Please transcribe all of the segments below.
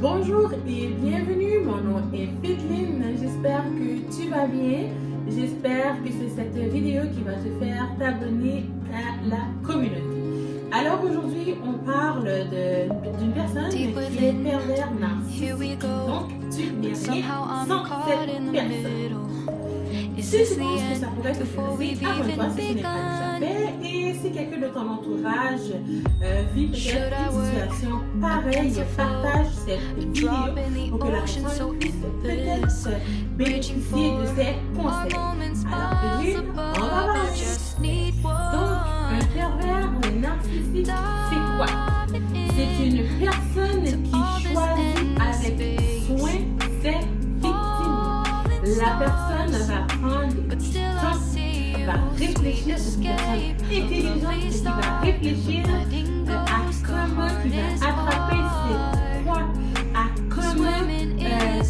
Bonjour et bienvenue, mon nom est Fitline, j'espère que tu vas bien, j'espère que c'est cette vidéo qui va te faire t'abonner à la communauté. Alors aujourd'hui on parle d'une personne qui est pervers narcissique, donc tu n'es rien sans cette personne. Si tu penses que ça pourrait te intéresser, abonne-toi si ce n'est pas déjà fait. Et si quelqu'un de ton entourage vit peut-être une situation pareille, partage cette vidéo pour que la personne puisse peut-être bénéficier de ses conseils. Alors, Evelyne, on va parler. Donc, un pervers narcissique, c'est quoi? C'est une personne qui choisit avec soin ses victimes. La personne va prendre du temps, va réfléchir, c'est une personne intelligente qui va réfléchir à comment il va attraper ses proies, à comment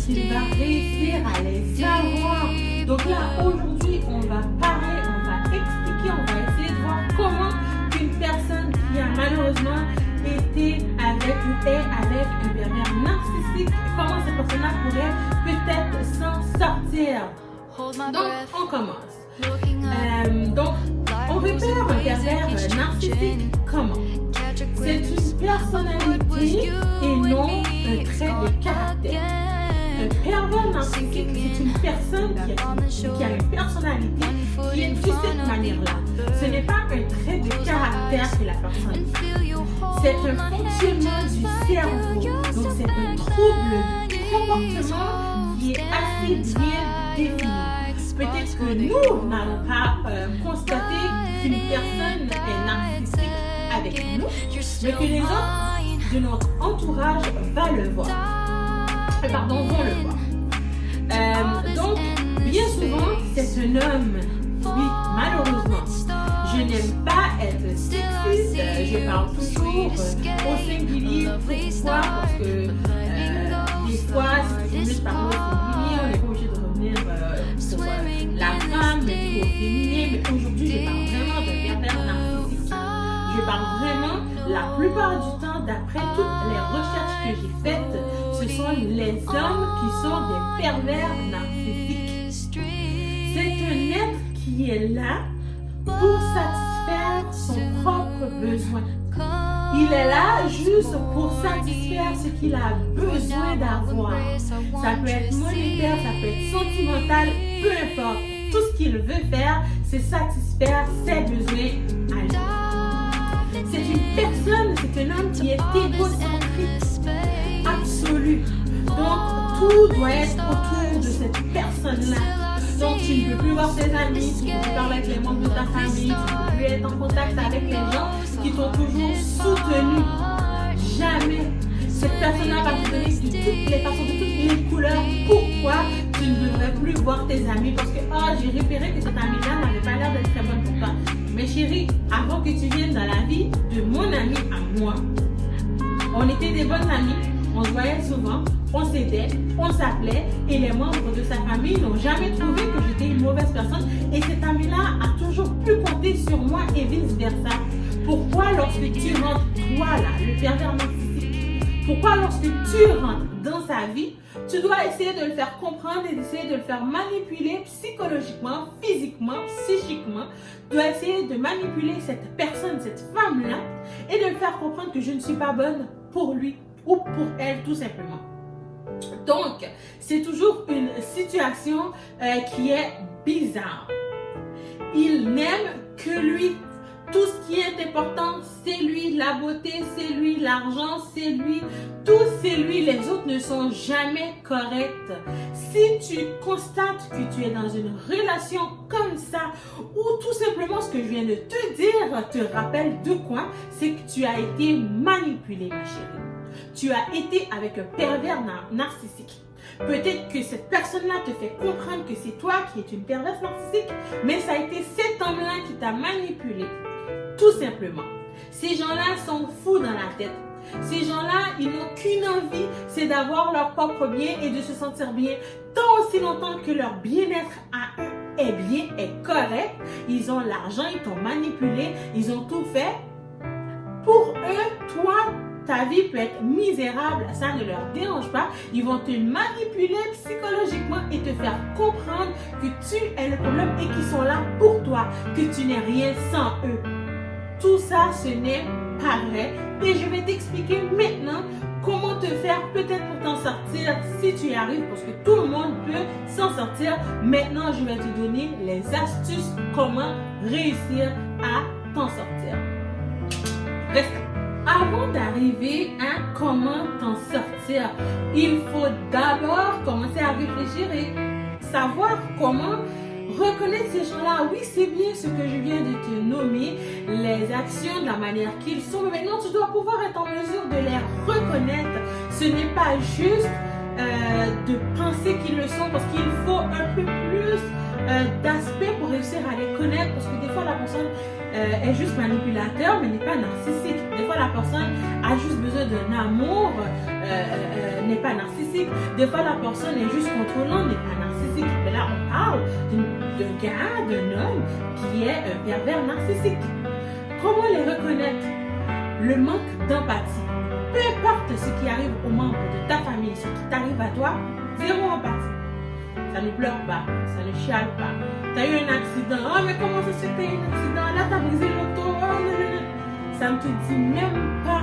il va réussir à les avoir. Donc là, aujourd'hui, on va parler, on va expliquer, on va essayer de voir comment une personne qui a malheureusement été avec ou est avec un pervers narcissique, comment cette personne-là pourrait peut-être s'en sortir. Donc, on commence. Donc, on repère un pervers narcissique comment? C'est une personnalité et non un trait de caractère. Un pervers narcissique, c'est une personne qui a une personnalité qui est de cette manière-là. Ce n'est pas un trait de caractère que la personne a. C'est un fonctionnement du cerveau. Donc, c'est un trouble du comportement qui est assez bien défini. Peut-être que nous n'allons pas constater qu'une personne est narcissique avec nous, mais que les autres de notre entourage vont le voir. Donc, bien souvent, c'est un homme. Oui, malheureusement. Je n'aime pas être sexiste, je parle toujours au singulier. Pourquoi? Parce que des fois, si tu veux parler au singulier, on n'est pas obligé de revenir sur la femme, mais au féminin. Mais aujourd'hui, je parle vraiment de pervers narcissique. Je parle vraiment, la plupart du temps, d'après toutes les recherches que j'ai faites, ce sont les hommes qui sont des pervers narcissiques. C'est un être qui est là pour satisfaire son propre besoin. Il est là juste pour satisfaire ce qu'il a besoin d'avoir. Ça peut être monétaire, ça peut être sentimental, peu importe. Tout ce qu'il veut faire, c'est satisfaire ses besoins à lui. C'est une personne, c'est un homme qui est égocentrique, absolu. Donc, tout doit être autour de cette personne-là. Donc, tu ne peux plus voir tes amis, tu ne peux plus parler avec les membres de ta famille, tu ne peux plus être en contact avec les gens qui t'ont toujours soutenu. Jamais. Cette personne-là va te donner de toutes les façons, de toutes les couleurs. Pourquoi tu ne devrais plus voir tes amis? Parce que, j'ai repéré que cette amie-là n'avait pas l'air d'être très bonne pour toi. Mais chérie, avant que tu viennes dans la vie de mon ami à moi, on était des bonnes amies, on se voyait souvent, on s'aidait, on s'appelait et les membres de sa famille n'ont jamais trouvé que j'étais une mauvaise personne et cet ami-là a toujours pu compter sur moi et vice-versa. Pourquoi lorsque tu rentres, toi là, le pervers narcissique, pourquoi lorsque tu rentres dans sa vie, tu dois essayer de le faire comprendre et d'essayer de le faire manipuler psychologiquement, physiquement, psychiquement. Tu dois essayer de manipuler cette personne, cette femme-là et de le faire comprendre que je ne suis pas bonne pour lui ou pour elle tout simplement. Donc, c'est toujours une situation qui est bizarre. Il n'aime que lui. Tout ce qui est important, c'est lui. La beauté, c'est lui. L'argent, c'est lui. Tout, c'est lui. Les autres ne sont jamais corrects. Si tu constates que tu es dans une relation comme ça, ou tout simplement ce que je viens de te dire te rappelle de quoi, c'est que tu as été manipulé, ma chérie. Tu as été avec un pervers narcissique. Peut-être que cette personne-là te fait comprendre que c'est toi qui es une perverse narcissique, mais ça a été cet homme-là qui t'a manipulé. Tout simplement. Ces gens-là sont fous dans la tête. Ces gens-là, ils n'ont qu'une envie, c'est d'avoir leur propre bien et de se sentir bien. Tant aussi longtemps que leur bien-être à eux est bien, est correct, ils ont l'argent, ils t'ont manipulé, ils ont tout fait. Pour eux, toi, ta vie peut être misérable, ça ne leur dérange pas. Ils vont te manipuler psychologiquement et te faire comprendre que tu es le problème et qu'ils sont là pour toi, que tu n'es rien sans eux. Tout ça, ce n'est pas vrai. Et je vais t'expliquer maintenant comment te faire peut-être pour t'en sortir si tu y arrives, parce que tout le monde peut s'en sortir. Maintenant, je vais te donner les astuces comment réussir à t'en sortir. Reste. Avant d'arriver à comment t'en sortir, il faut d'abord commencer à réfléchir et savoir comment reconnaître ces gens-là. Oui, c'est bien ce que je viens de te nommer, les actions de la manière qu'ils sont, mais maintenant tu dois pouvoir être en mesure de les reconnaître. Ce n'est pas juste de penser qu'ils le sont, parce qu'il faut un peu plus d'aspects pour réussir à les connaître, parce que des fois la personne est juste manipulateur mais n'est pas narcissique. Des fois la personne a juste besoin d'un amour, n'est pas narcissique. Des fois la personne est juste contrôlante, n'est pas narcissique. Mais là on parle d'un gars, d'un homme qui est un pervers narcissique. Comment les reconnaître? Le manque d'empathie. Peu importe ce qui arrive aux membres de ta famille, ce qui t'arrive à toi, zéro empathie. Ça ne pleure pas, ça ne chiale pas. Tu as eu un accident, oh mais comment ça se fait, un accident? Là tu as brisé l'auto, oh non, non, non. Ça ne te dit même pas,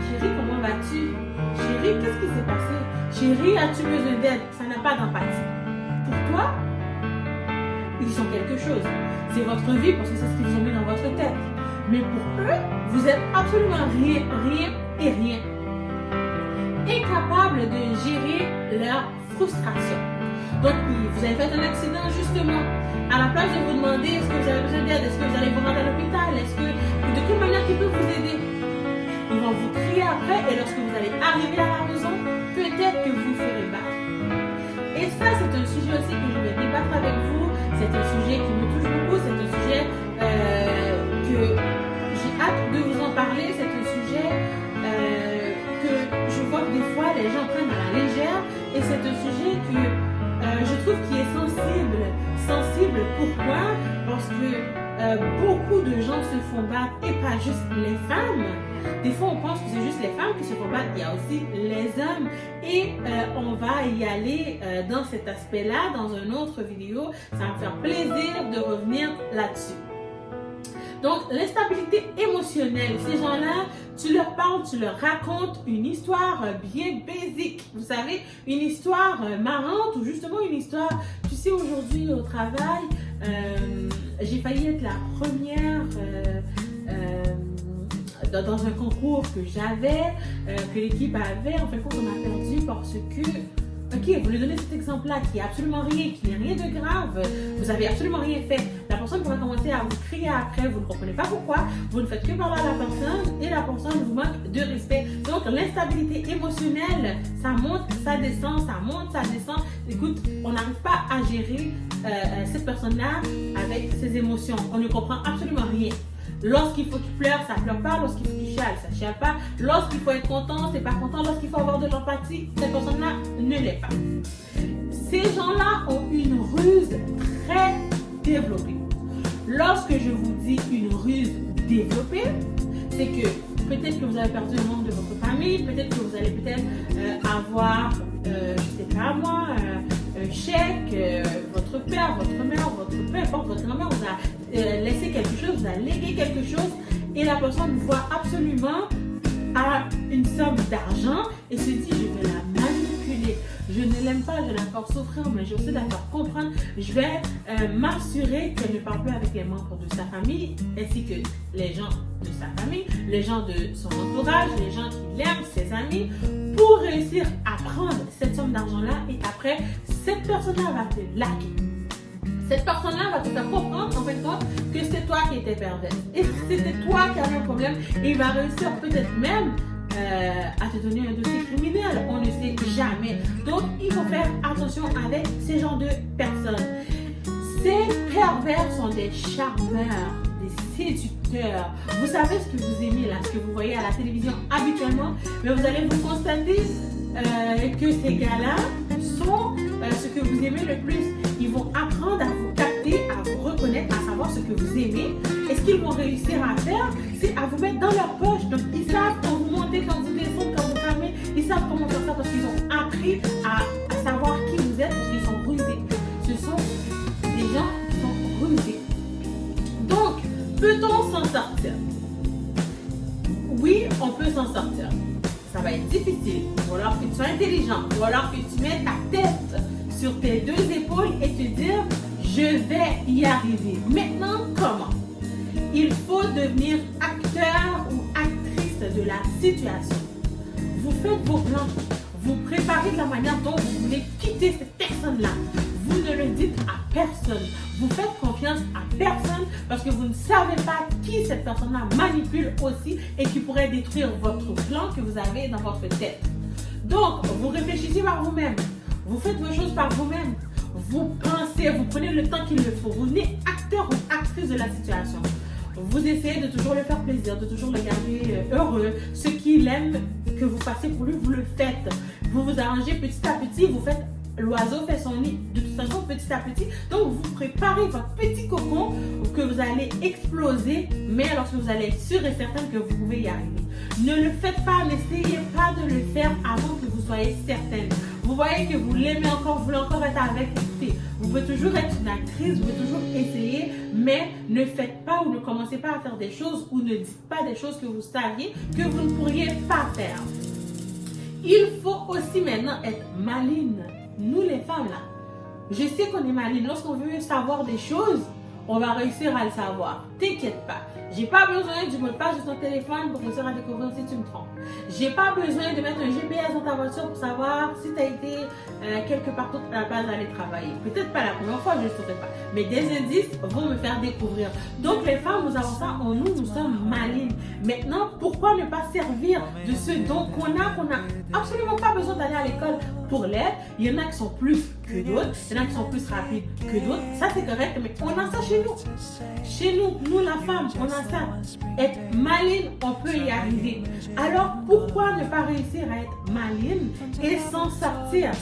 chérie, comment vas-tu? Chérie, qu'est-ce qui s'est passé? Chérie, as-tu besoin d'aide? Ça n'a pas d'empathie. Pour toi, ils sont quelque chose. C'est votre vie parce que c'est ce qu'ils ont mis dans votre tête. Mais pour eux, vous êtes absolument rien, rien et rien. Incapables de gérer leur frustration. Donc, vous avez fait un accident justement. À la place de vous demander est-ce que vous avez besoin d'aide, est-ce que vous allez vous rendre à l'hôpital, est-ce que de quelle manière ils peuvent vous aider, ils vont vous crier après et lorsque vous allez arriver à la maison, peut-être que vous ferez battre. Et ça, c'est un sujet aussi que je vais débattre avec vous. C'est un sujet qui me touche beaucoup. C'est un sujet que j'ai hâte de vous en parler. C'est un sujet que je vois que des fois les gens prennent à la légère. Et c'est un sujet que je trouve qui est sensible. Sensible, pourquoi? Parce que beaucoup de gens se font battre et pas juste les femmes. Des fois, on pense que c'est juste les femmes qui se font battre. Il y a aussi les hommes. Et on va y aller dans cet aspect-là, dans une autre vidéo. Ça va me faire plaisir de revenir là-dessus. Donc, l'instabilité émotionnelle, ces gens-là, tu leur parles, tu leur racontes une histoire bien basique. Vous savez, une histoire marrante ou justement une histoire, tu sais, aujourd'hui au travail, j'ai failli être la première dans un concours que j'avais, que l'équipe avait. En fin de compte, on a perdu parce que, ok, vous lui donnez cet exemple-là qui est absolument rien, qui n'est rien de grave, vous avez absolument rien fait. La personne pourrait commencer à vous crier après, vous ne comprenez pas pourquoi, vous ne faites que parler à la personne et la personne vous manque de respect. Donc l'instabilité émotionnelle, ça monte, ça descend, ça monte, ça descend. Écoute, on n'arrive pas à gérer cette personne-là avec ses émotions. On ne comprend absolument rien. Lorsqu'il faut qu'il pleure, ça ne pleure pas. Lorsqu'il faut qu'il chiale, ça ne chiale pas. Lorsqu'il faut être content, c'est pas content. Lorsqu'il faut avoir de l'empathie, cette personne-là ne l'est pas. Ces gens-là ont une ruse très développée. Lorsque je vous dis une ruse développée, c'est que peut-être que vous avez perdu un membre de votre famille, peut-être que vous allez avoir, je ne sais pas moi, un chèque, votre père, votre mère, peu importe, votre grand-mère vous a laissé quelque chose, vous a légué quelque chose et la personne voit absolument à une somme d'argent et se dit je vais la manipuler. Je ne l'aime pas, je vais la faire souffrir, mais je vais aussi la faire comprendre. Je vais m'assurer qu'elle ne parle plus avec les membres de sa famille, ainsi que les gens de sa famille, les gens de son entourage, les gens qui l'aiment, ses amis, pour réussir à prendre cette somme d'argent-là. Et après, cette personne-là va te laquer. Cette personne-là va te faire comprendre, en fait, que c'est toi qui étais perverse. Et c'était toi qui avais un problème. Et il va réussir peut-être même à te donner un dossier criminel. On ne sait jamais. Donc, il faut faire attention avec ces genres de personnes. Ces pervers sont des charmeurs, des séducteurs. Vous savez ce que vous aimez là, ce que vous voyez à la télévision habituellement, mais vous allez vous constater que ces gars-là sont ce que vous aimez le plus. Ils vont apprendre à vous capter, à vous reconnaître, à savoir ce que vous aimez. Et ce qu'ils vont réussir à faire, c'est à vous mettre dans leur poche. Donc, ils savent quand vous montez, quand vous appris à savoir qui vous êtes parce qu'ils sont rusés. Ce sont des gens qui sont rusés. Donc, peut-on s'en sortir? Oui, on peut s'en sortir. Ça va être difficile. Il va falloir que tu sois intelligent. Il va falloir que tu mettes ta tête sur tes deux épaules et te dire, je vais y arriver. Maintenant, comment? Il faut devenir acteur ou actrice de la situation. Vous faites vos plans. Vous préparez de la manière dont vous voulez quitter cette personne-là. Vous ne le dites à personne. Vous faites confiance à personne parce que vous ne savez pas qui cette personne-là manipule aussi et qui pourrait détruire votre plan que vous avez dans votre tête. Donc, vous réfléchissez par vous-même. Vous faites vos choses par vous-même. Vous pensez, vous prenez le temps qu'il le faut. Vous venez acteur ou actrice de la situation. Vous essayez de toujours le faire plaisir, de toujours le garder heureux. Ce qu'il aime que vous fassiez pour lui, vous le faites. Vous vous arrangez petit à petit, vous faites l'oiseau fait son nid de toute façon petit à petit. Donc vous préparez votre petit cocon que vous allez exploser, mais lorsque vous allez être sûr et certain que vous pouvez y arriver. Ne le faites pas, n'essayez pas de le faire avant que vous soyez certaine. Vous voyez que vous l'aimez encore, vous voulez encore être avec. Écoutez, vous pouvez toujours être une actrice, vous pouvez toujours essayer, mais ne faites pas ou ne commencez pas à faire des choses ou ne dites pas des choses que vous saviez que vous ne pourriez pas faire. Il faut aussi maintenant être maligne. Nous les femmes là, je sais qu'on est maligne. Lorsqu'on veut savoir des choses, on va réussir à le savoir. T'inquiète pas. J'ai pas besoin du mot de passe de ton téléphone pour réussir à découvrir si tu me trompes. J'ai pas besoin de mettre un GPS dans ta voiture pour savoir si tu as été quelque part d'autre à la place d'aller travailler. Peut-être pas la première fois, je ne saurais pas. Mais des indices vont me faire découvrir. Donc les femmes, nous avons ça en nous, nous sommes malignes. Maintenant, pourquoi ne pas servir de ce don qu'on n'a absolument pas besoin d'aller à l'école pour l'aide? Il y en a qui sont plus que d'autres, il y en a qui sont plus rapides que d'autres. Ça c'est correct, mais on a ça chez nous. Chez nous la femme, on a ça. Être maligne, on peut y arriver. Alors pourquoi ne pas réussir à être maligne et s'en sortir?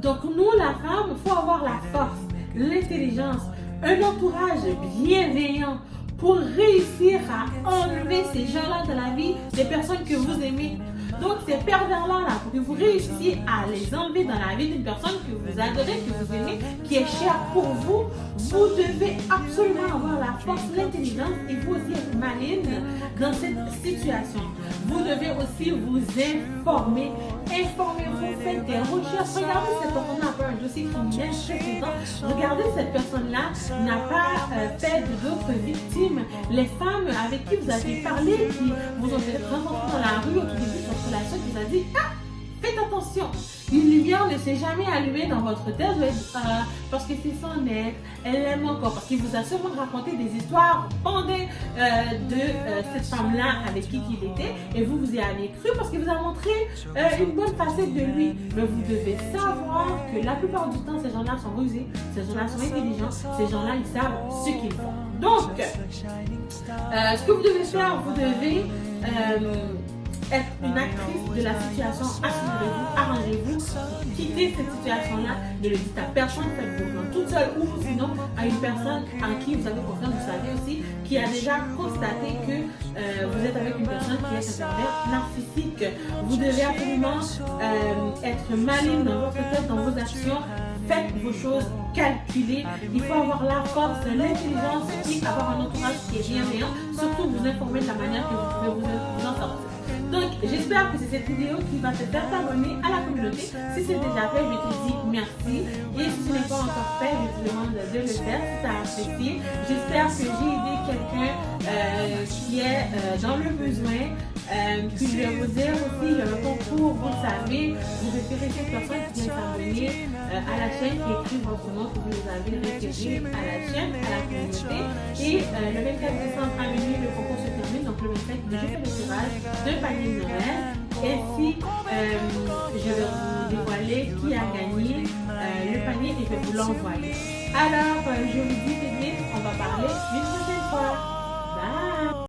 Donc nous, la femme, il faut avoir la force, l'intelligence, un entourage bienveillant pour réussir à enlever ces gens-là de la vie, des personnes que vous aimez. Donc ces pervers-là, pour que vous réussissiez à les enlever dans la vie d'une personne que vous adorez, que vous aimez, qui est chère pour vous, vous devez absolument avoir la force, l'intelligence et vous aussi être maligne dans cette situation. Vous devez aussi vous informer. Informez-vous, faites des recherches. Regardez si cette personne n'a pas un dossier criminel précédent. Regardez si cette personne-là n'a pas fait d'autres victimes. Les femmes avec qui vous avez parlé, qui vous ont peut-être rencontré dans la rue au tout début de votre relation, qui vous a dit « Ah, faites attention !» Une lumière ne s'est jamais allumée dans votre tête parce que c'est son être, elle l'aime encore. Parce qu'il vous a sûrement raconté des histoires pendant de cette femme-là avec qui il était et vous y avez cru parce qu'il vous a montré une bonne facette de lui. Mais vous devez savoir que la plupart du temps, ces gens-là sont rusés, ces gens-là sont intelligents, ces gens-là, ils savent ce qu'ils font. Donc, ce que vous devez faire, vous devez être une actrice de la situation, assurez-vous, arrangez-vous, quittez cette situation-là, ne le dites à personne, faites vos plans toute seule ou sinon à une personne en qui vous avez confiance, vous savez aussi, qui a déjà constaté que vous êtes avec une personne qui est un pervers narcissique. Vous devez absolument être maligne dans votre tête, dans vos actions. Faites vos choses calculées. Il faut avoir la force, l'intelligence et avoir un entourage qui est bienveillant. Surtout vous informer de la manière que vous pouvez vous en sortir. Donc, j'espère que c'est cette vidéo qui va te faire t'abonner à la communauté. Si c'est déjà fait, je te dis merci. Et si ce n'est pas encore fait, je te demande de le faire si tu as apprécié. J'espère que j'ai aidé quelqu'un qui est dans le besoin. Puis je vais vous dire aussi, il y a un concours, vous le savez, vous référez cette personne qui vient s'abonner à la chaîne, qui écrit votre nom, que vous les avez référés à la chaîne, à la communauté. Et le 24 décembre à minuit, le concours se termine. Donc le 25, je fais le tirage de panier de Noël. Et puis, je vais vous dévoiler qui a gagné le panier et je vais vous l'envoyer. Alors, je vous dis, on va parler une prochaine fois. Bye!